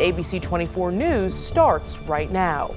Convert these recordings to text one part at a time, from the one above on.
ABC 24 News starts right now.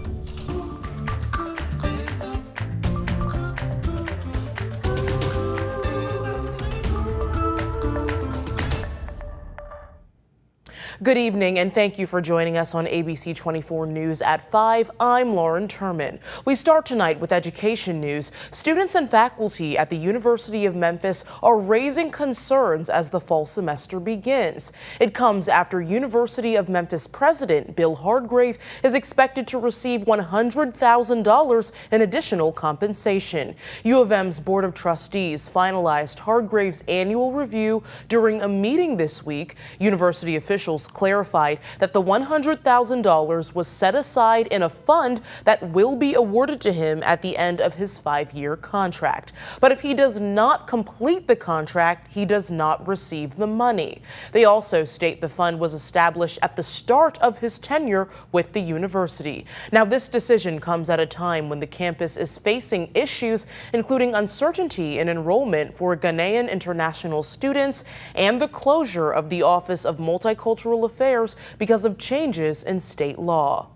Good evening, and thank you for joining us on ABC 24 News at 5. I'm Lauren Turman. We start tonight with education news. Students and faculty at the University of Memphis are raising concerns as the fall semester begins. It comes after University of Memphis President Bill Hardgrave is expected to receive $100,000 in additional compensation. U of M's Board of Trustees finalized Hardgrave's annual review during a meeting this week. University officials clarified that the $100,000 was set aside in a fund that will be awarded to him at the end of his 5-year contract. But if he does not complete the contract, he does not receive the money. They also state the fund was established at the start of his tenure with the university. Now, this decision comes at a time when the campus is facing issues, including uncertainty in enrollment for Ghanaian international students and the closure of the Office of Multicultural Affairs because of changes in state law.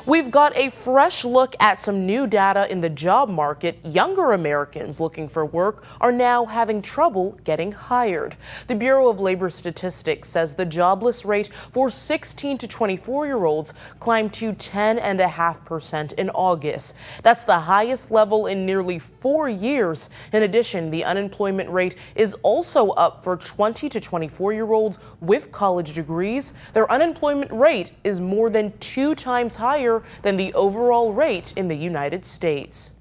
We've got a fresh look at some new data in the job market. Younger Americans looking for work are now having trouble getting hired. The Bureau of Labor Statistics says the jobless rate for 16 to 24-year-olds climbed to 10.5% in August. That's the highest level in nearly 4 years. In addition, the unemployment rate is also up for 20 to 24-year-olds with college degrees. Their unemployment rate is more than 2 times higher than the overall rate in the United States.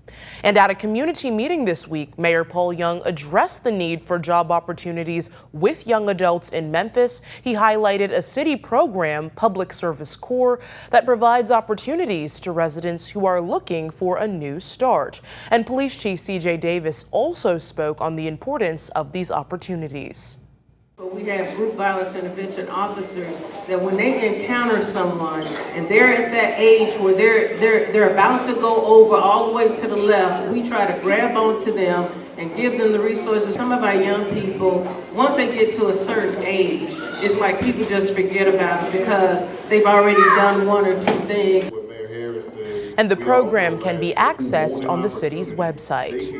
And at a community meeting this week, Mayor Paul Young addressed the need for job opportunities with young adults in Memphis. He highlighted a city program, Public Service Corps, that provides opportunities to residents who are looking for a new start. And Police Chief C.J. Davis also spoke on the importance of these opportunities. We have group violence intervention officers that when they encounter someone and they're at that age where they're about to go over all the way to the left, we try to grab onto them and give them the resources. Some of our young people, once they get to a certain age, it's like people just forget about it because they've already done 1 or 2 things. And the program can be accessed on the city's website.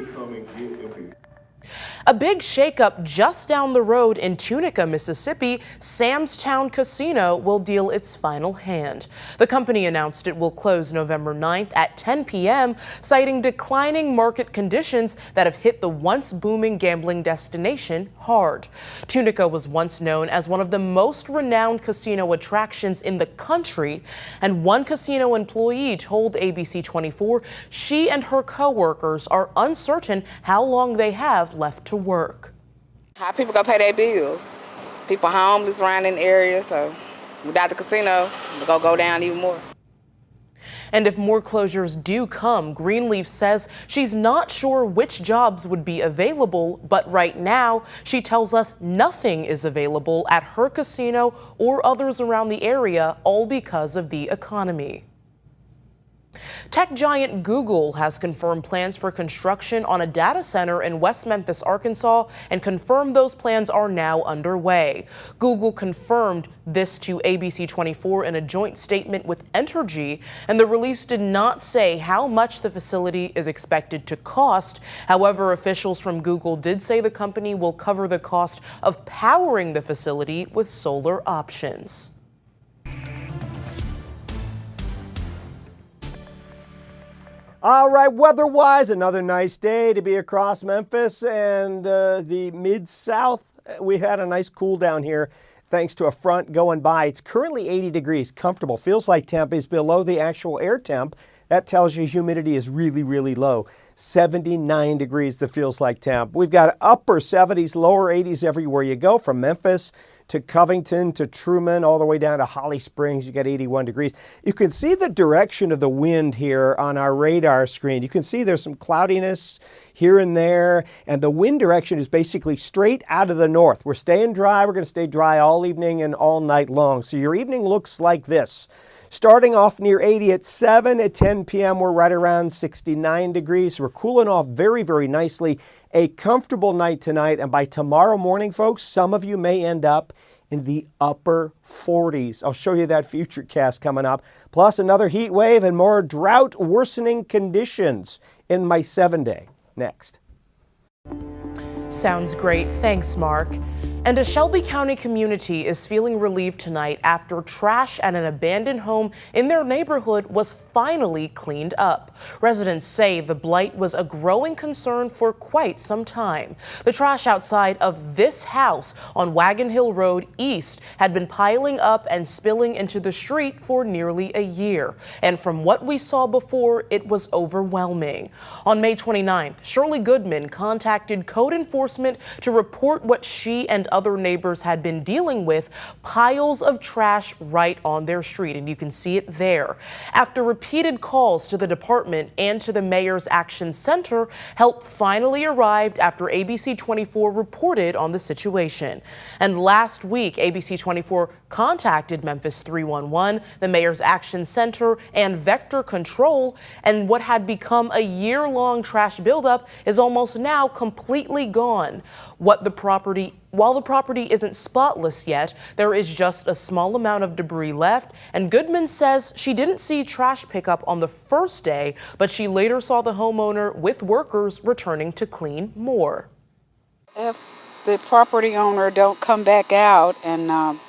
A big shakeup just down the road in Tunica, Mississippi. Sam's Town Casino will deal its final hand. The company announced it will close November 9th at 10 p.m., citing declining market conditions that have hit the once booming gambling destination hard. Tunica was once known as one of the most renowned casino attractions in the country, and one casino employee told ABC 24 she and her co-workers are uncertain how long they have left to work. How people gonna pay their bills? People homeless around in the area, so without the casino, we're gonna go down even more. And if more closures do come, Greenleaf says she's not sure which jobs would be available, but right now she tells us nothing is available at her casino or others around the area, all because of the economy. Tech giant Google has confirmed plans for construction on a data center in West Memphis, Arkansas, and confirmed those plans are now underway. Google confirmed this to ABC 24 in a joint statement with Entergy, and the release did not say how much the facility is expected to cost. However, officials from Google did say the company will cover the cost of powering the facility with solar options. All right, weather-wise, another nice day to be across Memphis and the Mid-South. We had a nice cool down here thanks to a front going by. It's currently 80 degrees, comfortable. Feels like temp is below the actual air temp. That tells you humidity is really, really low. 79 degrees, the feels like temp. We've got upper 70s, lower 80s everywhere you go, from Memphis to Covington to Truman, all the way down to Holly Springs. You got 81 degrees. You can see the direction of the wind here on our radar screen. You can see there's some cloudiness here and there, and the wind direction is basically straight out of the north. We're staying dry. We're going to stay dry all evening and all night long. So your evening looks like this. Starting off near 80 at 7, at 10 p.m. we're right around 69 degrees. We're cooling off very, very nicely. A comfortable night tonight, and by tomorrow morning, folks, some of you may end up in the upper 40s. I'll show you that futurecast coming up. Plus another heat wave and more drought worsening conditions in my 7-day. Next. Sounds great. Thanks, Mark. And a Shelby County community is feeling relieved tonight after trash at an abandoned home in their neighborhood was finally cleaned up. Residents say the blight was a growing concern for quite some time. The trash outside of this house on Wagon Hill Road East had been piling up and spilling into the street for nearly a year. And from what we saw before, it was overwhelming. On May 29th, Shirley Goodman contacted code enforcement to report what she and other neighbors had been dealing with, piles of trash right on their street, and you can see it there. After repeated calls to the department and to the Mayor's Action Center, help finally arrived after ABC 24 reported on the situation. And last week, ABC 24 contacted Memphis 311, the Mayor's Action Center, and Vector Control, and what had become a year-long trash buildup is almost now completely gone. While the property isn't spotless yet, there is just a small amount of debris left, and Goodman says she didn't see trash pickup on the first day, but she later saw the homeowner with workers returning to clean more. If the property owner don't come back out and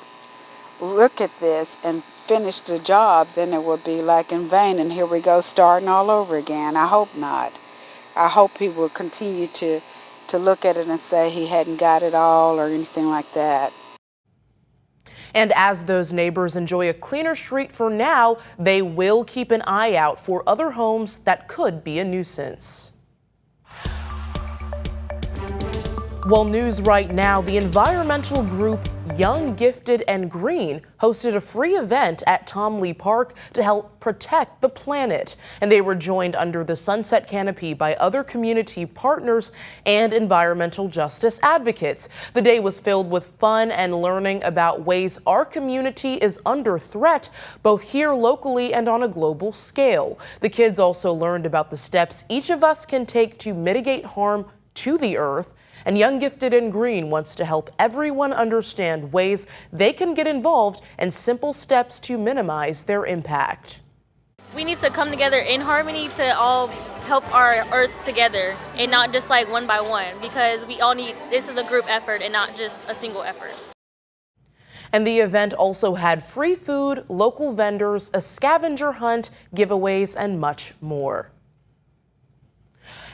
look at this and finish the job, then it will be like in vain, and here we go starting all over again. I hope not. I hope he will continue to look at it and say he hadn't got it all or anything like that. And as those neighbors enjoy a cleaner street for now, they will keep an eye out for other homes that could be a nuisance. Well, news right now, the environmental group Young, Gifted, and Green hosted a free event at Tom Lee Park to help protect the planet. And they were joined under the sunset canopy by other community partners and environmental justice advocates. The day was filled with fun and learning about ways our community is under threat, both here locally and on a global scale. The kids also learned about the steps each of us can take to mitigate harm to the earth. And Young, Gifted, and Green wants to help everyone understand ways they can get involved and simple steps to minimize their impact. We need to come together in harmony to all help our earth together and not just like one by one, because we all need, this is a group effort and not just a single effort. And the event also had free food, local vendors, a scavenger hunt, giveaways, and much more.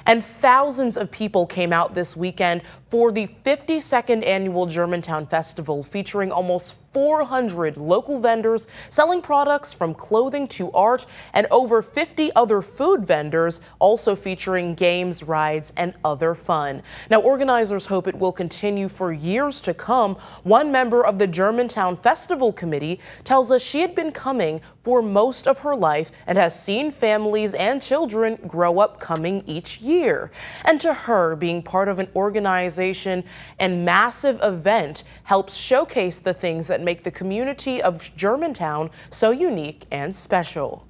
And thousands of people came out this weekend for the 52nd annual Germantown Festival, featuring almost 400 local vendors selling products from clothing to art, and over 50 other food vendors, also featuring games, rides, and other fun. Now, organizers hope it will continue for years to come. One member of the Germantown Festival Committee tells us she had been coming for most of her life and has seen families and children grow up coming each year. And to her, being part of an organization and massive event helps showcase the things that make the community of Germantown so unique and special.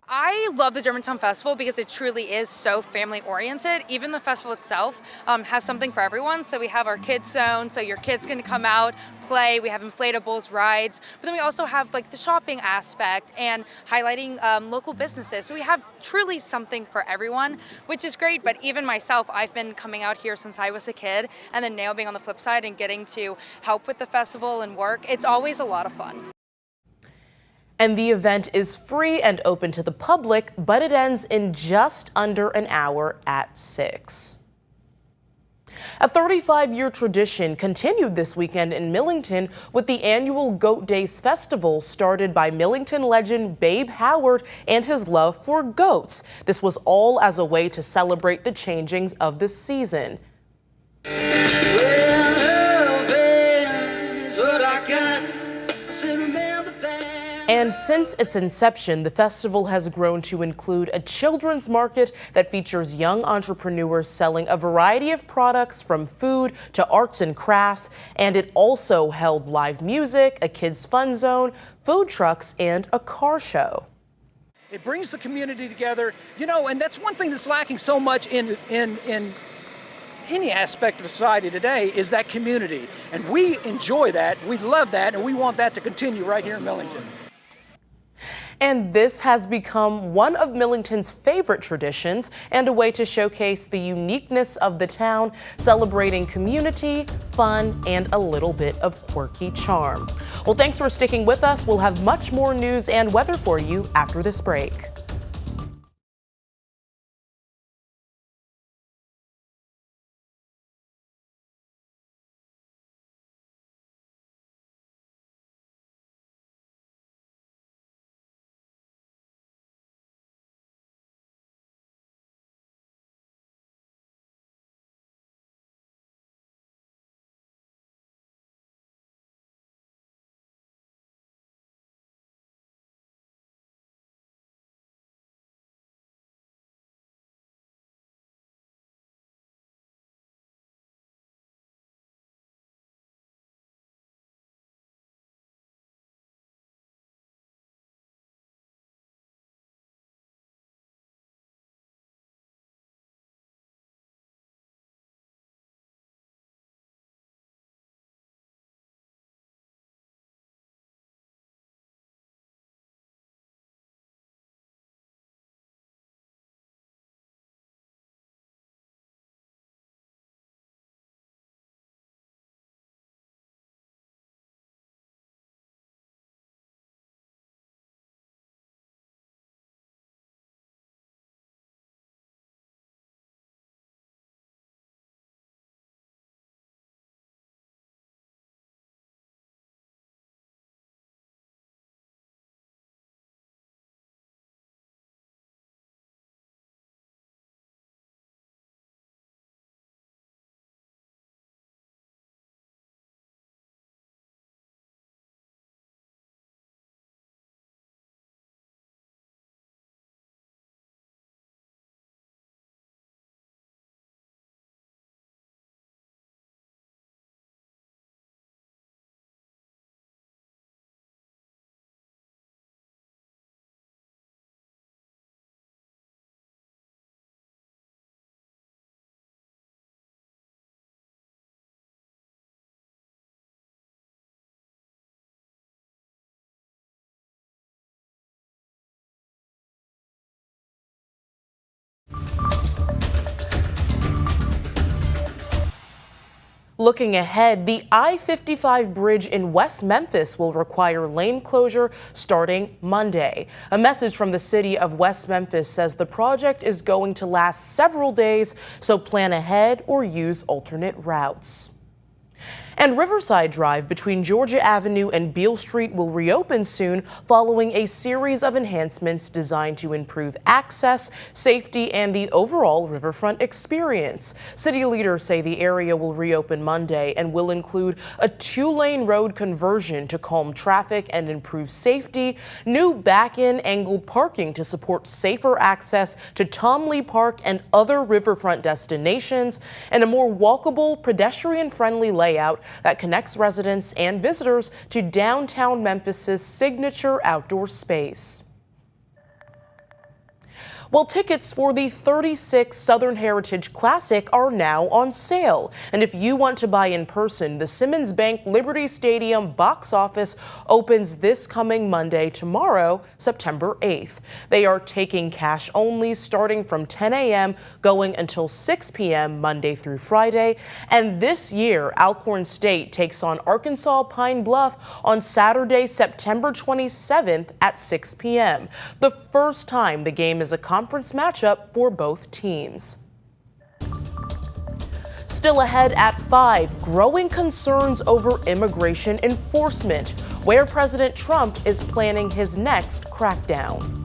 I love the Germantown Festival because it truly is so family oriented. Even the festival itself has something for everyone. So we have our kids zone, so your kids can come out, play. We have inflatables, rides, but then we also have like the shopping aspect and highlighting local businesses. So we have truly something for everyone, which is great. But even myself, I've been coming out here since I was a kid, and then now being on the flip side and getting to help with the festival and work, it's always a lot of fun. And the event is free and open to the public, but it ends in just under an hour at 6. A 35-year tradition continued this weekend in Millington with the annual Goat Days Festival, started by Millington legend Babe Howard and his love for goats. This was all as a way to celebrate the changings of the season. And since its inception, the festival has grown to include a children's market that features young entrepreneurs selling a variety of products from food to arts and crafts, and it also held live music, a kids' fun zone, food trucks, and a car show. It brings the community together, you know, and that's one thing that's lacking so much in any aspect of society today is that community. And we enjoy that, we love that, and we want that to continue right here in Millington. And this has become one of Millington's favorite traditions and a way to showcase the uniqueness of the town, celebrating community, fun, and a little bit of quirky charm. Well, thanks for sticking with us. We'll have much more news and weather for you after this break. Looking ahead, the I-55 bridge in West Memphis will require lane closure starting Monday. A message from the city of West Memphis says the project is going to last several days, so plan ahead or use alternate routes. And Riverside Drive between Georgia Avenue and Beale Street will reopen soon following a series of enhancements designed to improve access, safety, and the overall riverfront experience. City leaders say the area will reopen Monday and will include a 2-lane road conversion to calm traffic and improve safety, new back-in angled parking to support safer access to Tom Lee Park and other riverfront destinations, and a more walkable, pedestrian-friendly layout that connects residents and visitors to downtown Memphis's signature outdoor space. Well, tickets for the 36th Southern Heritage Classic are now on sale. And if you want to buy in person, the Simmons Bank Liberty Stadium box office opens this coming Monday, tomorrow, September 8th. They are taking cash only starting from 10 a.m. going until 6 p.m. Monday through Friday. And this year, Alcorn State takes on Arkansas Pine Bluff on Saturday, September 27th at 6 p.m. The first time the game is a conference matchup for both teams. Still ahead at 5, growing concerns over immigration enforcement, where President Trump is planning his next crackdown.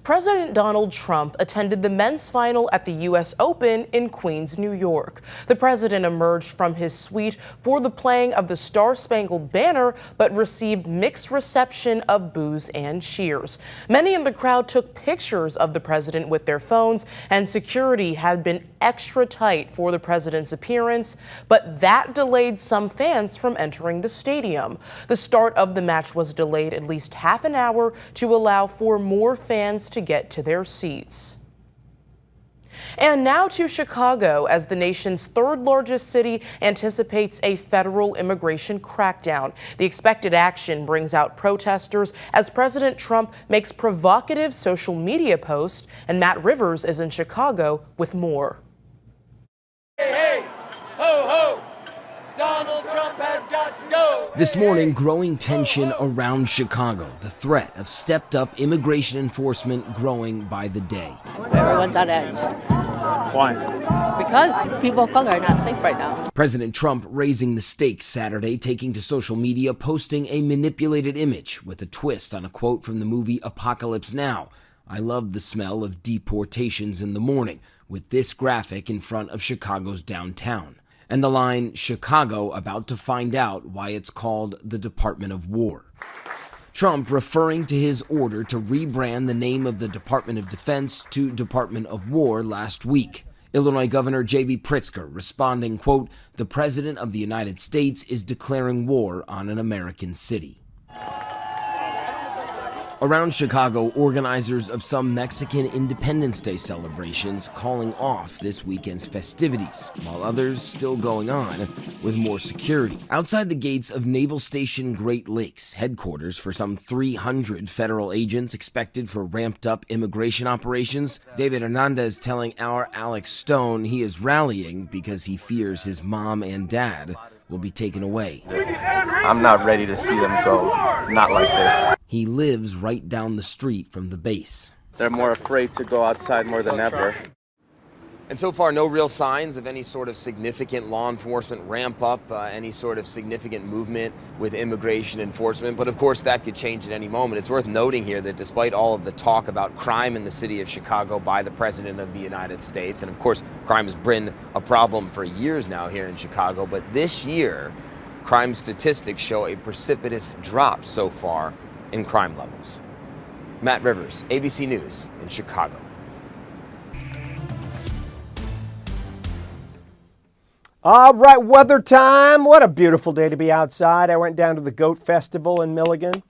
President Donald Trump attended the men's final at the U.S. Open in Queens, New York. The president emerged from his suite for the playing of the Star-Spangled Banner, but received mixed reception of boos and cheers. Many in the crowd took pictures of the president with their phones, and security had been extra tight for the president's appearance, but that delayed some fans from entering the stadium. The start of the match was delayed at least half an hour to allow for more fans to get to their seats. And now to Chicago, as the nation's third largest city anticipates a federal immigration crackdown. The expected action brings out protesters as President Trump makes provocative social media posts, and Matt Rivers is in Chicago with more. Hey, hey, ho, ho, Donald Trump has got to go. This morning, growing tension around Chicago. The threat of stepped-up immigration enforcement growing by the day. Everyone's on edge. Why? Because people of color are not safe right now. President Trump raising the stakes Saturday, taking to social media, posting a manipulated image with a twist on a quote from the movie Apocalypse Now. I love the smell of deportations in the morning, with this graphic in front of Chicago's downtown. And the line, Chicago about to find out why it's called the Department of War. Trump referring to his order to rebrand the name of the Department of Defense to Department of War last week. Illinois Governor J.B. Pritzker responding, quote, the President of the United States is declaring war on an American city. Around Chicago, organizers of some Mexican Independence Day celebrations calling off this weekend's festivities, while others still going on with more security. Outside the gates of Naval Station Great Lakes, headquarters for some 300 federal agents expected for ramped-up immigration operations, David Hernandez telling our Alex Stone he is rallying because he fears his mom and dad will be taken away. I'm not ready to see them go, not like this. He lives right down the street from the base. They're more afraid to go outside more than ever. And so far, no real signs of any sort of significant law enforcement ramp up, any sort of significant movement with immigration enforcement. But of course, that could change at any moment. It's worth noting here that despite all of the talk about crime in the city of Chicago by the President of the United States, and of course, crime has been a problem for years now here in Chicago, but this year, crime statistics show a precipitous drop so far in crime levels. Matt Rivers, ABC News in Chicago. All right, weather time. What a beautiful day to be outside. I went down to the Goat Festival in Milligan.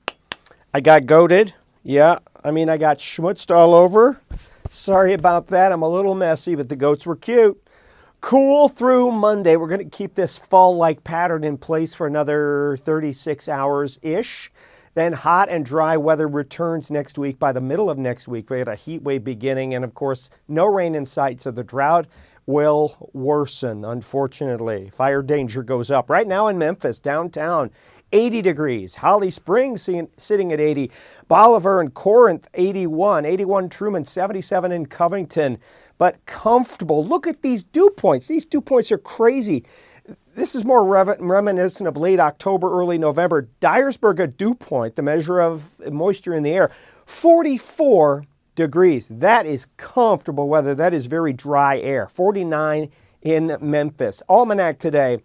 I got goated. Yeah, I got schmutzed all over. Sorry about that. I'm a little messy, but the goats were cute. Cool through Monday. We're going to keep this fall-like pattern in place for another 36 hours-ish. Then hot and dry weather returns next week. By the middle of next week, we got a heat wave beginning. And, of course, no rain in sight, so the drought will worsen, unfortunately. Fire danger goes up. Right now in Memphis, downtown, 80 degrees. Holly Springs sitting at 80. Bolivar and Corinth, 81. 81 Truman, 77 in Covington. But comfortable. Look at these dew points. These dew points are crazy. This is more reminiscent of late October, early November. Dyersburg dew point, the measure of moisture in the air, 44 degrees. That is comfortable weather. That is very dry air. 49 in Memphis. Almanac today,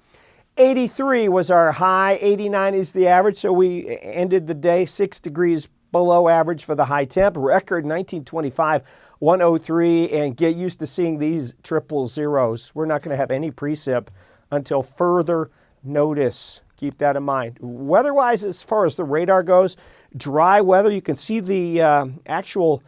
83 was our high, 89 is the average, so we ended the day 6 degrees below average for the high temp. Record 1925, 103, and get used to seeing these triple zeros. We're not going to have any precip until further notice. Keep that in mind. Weather-wise, as far as the radar goes, dry weather. You can see the actual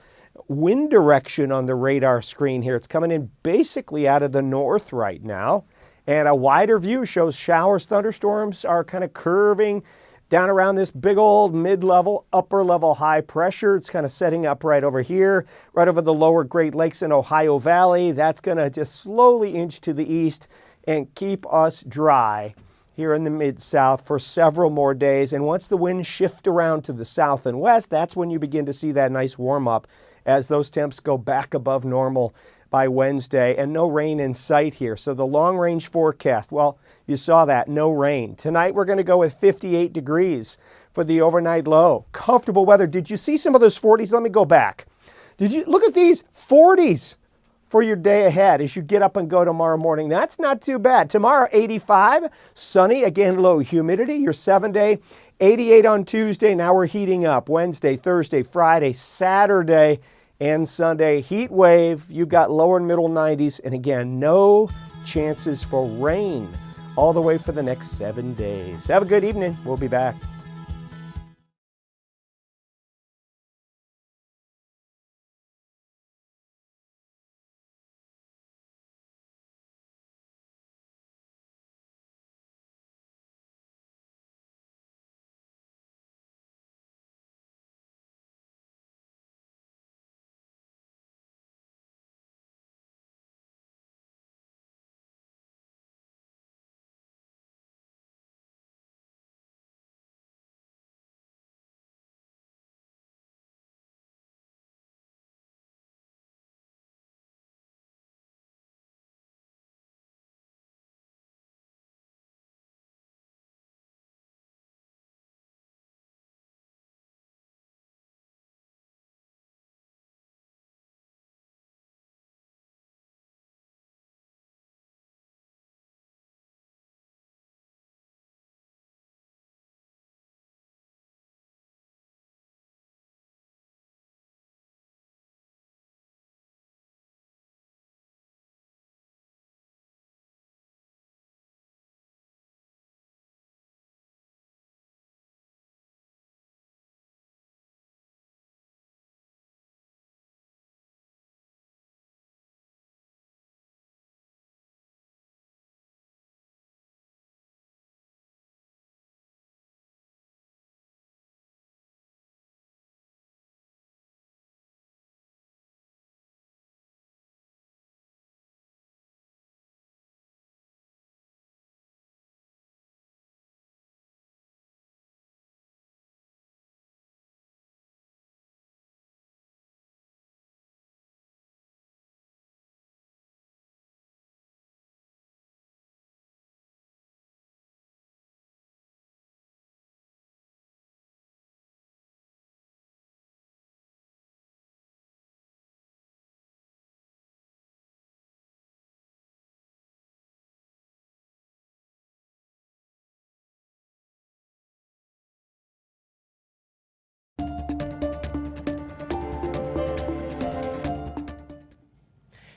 wind direction on the radar screen here. It's coming in basically out of the north right now. And a wider view shows showers, thunderstorms are kind of curving down around this big old mid-level, upper-level high pressure. It's kind of setting up right over here, right over the lower Great Lakes and Ohio Valley. That's going to just slowly inch to the east and keep us dry here in the Mid-South for several more days. And once the winds shift around to the south and west, that's when you begin to see that nice warm-up as those temps go back above normal by Wednesday, and no rain in sight here. So the long-range forecast, well, you saw that, no rain. Tonight we're going to go with 58 degrees for the overnight low. Comfortable weather. Did you see some of those 40s? Let me go back. Did you look at these 40s for your day ahead as you get up and go tomorrow morning? That's not too bad. Tomorrow, 85, sunny, again, low humidity. Your 7-day, 88 on Tuesday. Now we're heating up. Wednesday, Thursday, Friday, Saturday, and Sunday. Heat wave. You've got lower and middle 90s. And again, no chances for rain all the way for the next 7 days. Have a good evening. We'll be back.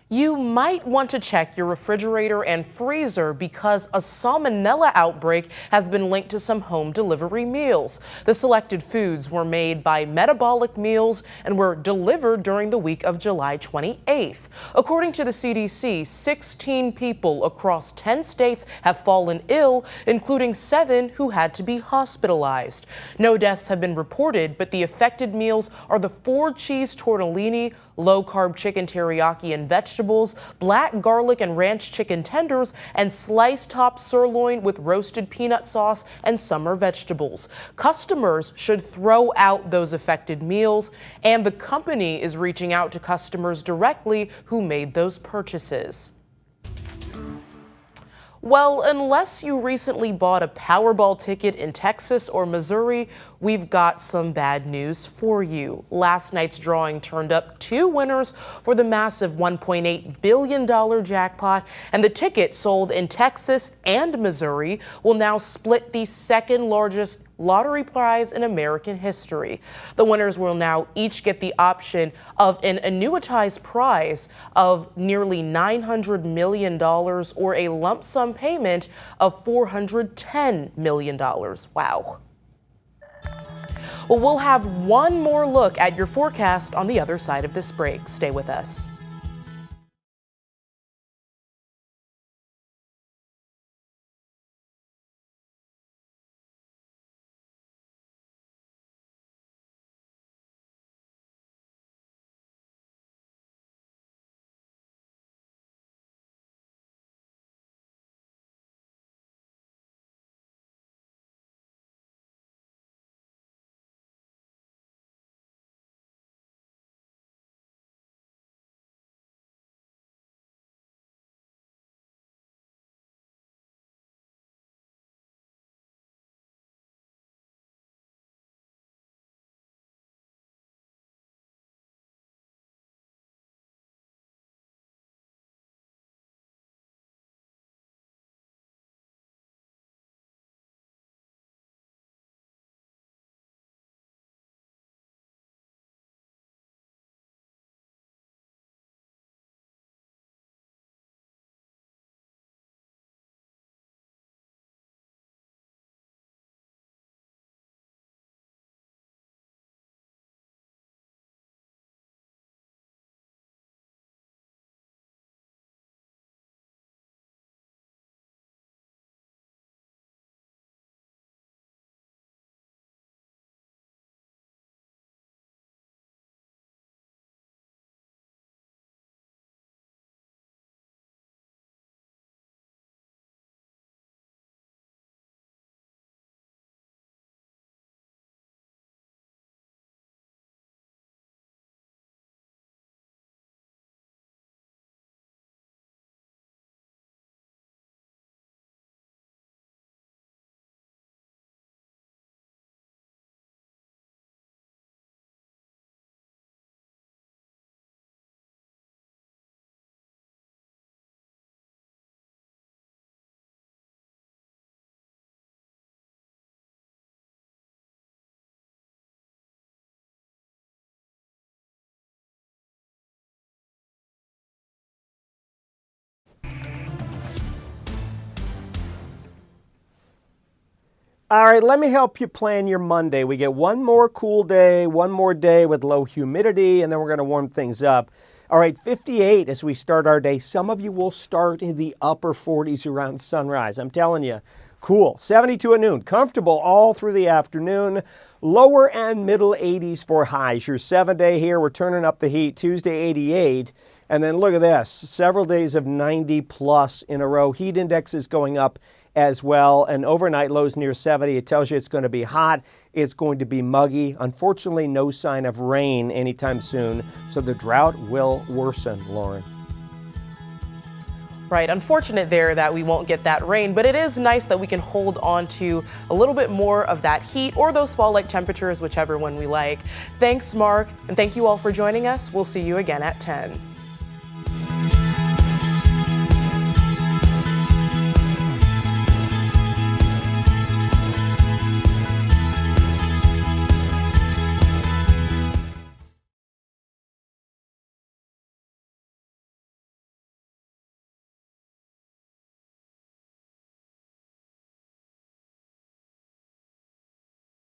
You might want to check your refrigerator and freezer because a salmonella outbreak has been linked to some home delivery meals. The selected foods were made by Metabolic Meals and were delivered during the week of July 28th. According to the CDC, 16 people across 10 states have fallen ill, including 7 who had to be hospitalized. No deaths have been reported, but the affected meals are the 4-cheese tortellini, low-carb chicken teriyaki and vegetables, black garlic and ranch chicken tenders, and sliced top sirloin with roasted peanut sauce and summer vegetables. Customers should throw out those affected meals, and the company is reaching out to customers directly who made those purchases. Well, unless you recently bought a Powerball ticket in Texas or Missouri, we've got some bad news for you. Last night's drawing turned up 2 winners for the massive $1.8 billion jackpot, and the ticket sold in Texas and Missouri will now split the second largest lottery prize in American history. The winners will now each get the option of an annuitized prize of nearly $900 million or a lump sum payment of $410 million. Wow. Well, we'll have one more look at your forecast on the other side of this break. Stay with us. All right, let me help you plan your Monday. We get one more cool day, one more day with low humidity, and then we're going to warm things up. All right, 58 as we start our day. Some of you will start in the upper 40s around sunrise. I'm telling you, cool. 72 at noon. Comfortable all through the afternoon. Lower and middle 80s for highs. Your 7-day here, we're turning up the heat. Tuesday, 88. And then look at this. Several days of 90 plus in a row. Heat index is going up as well. And overnight lows near 70. It tells you it's going to be hot. It's going to be muggy. Unfortunately, no sign of rain anytime soon. So the drought will worsen, Lauren. Right, unfortunate there that we won't get that rain, but it is nice that we can hold on to a little bit more of that heat or those fall-like temperatures, whichever one we like. Thanks, Mark, and thank you all for joining us. We'll see you again at 10.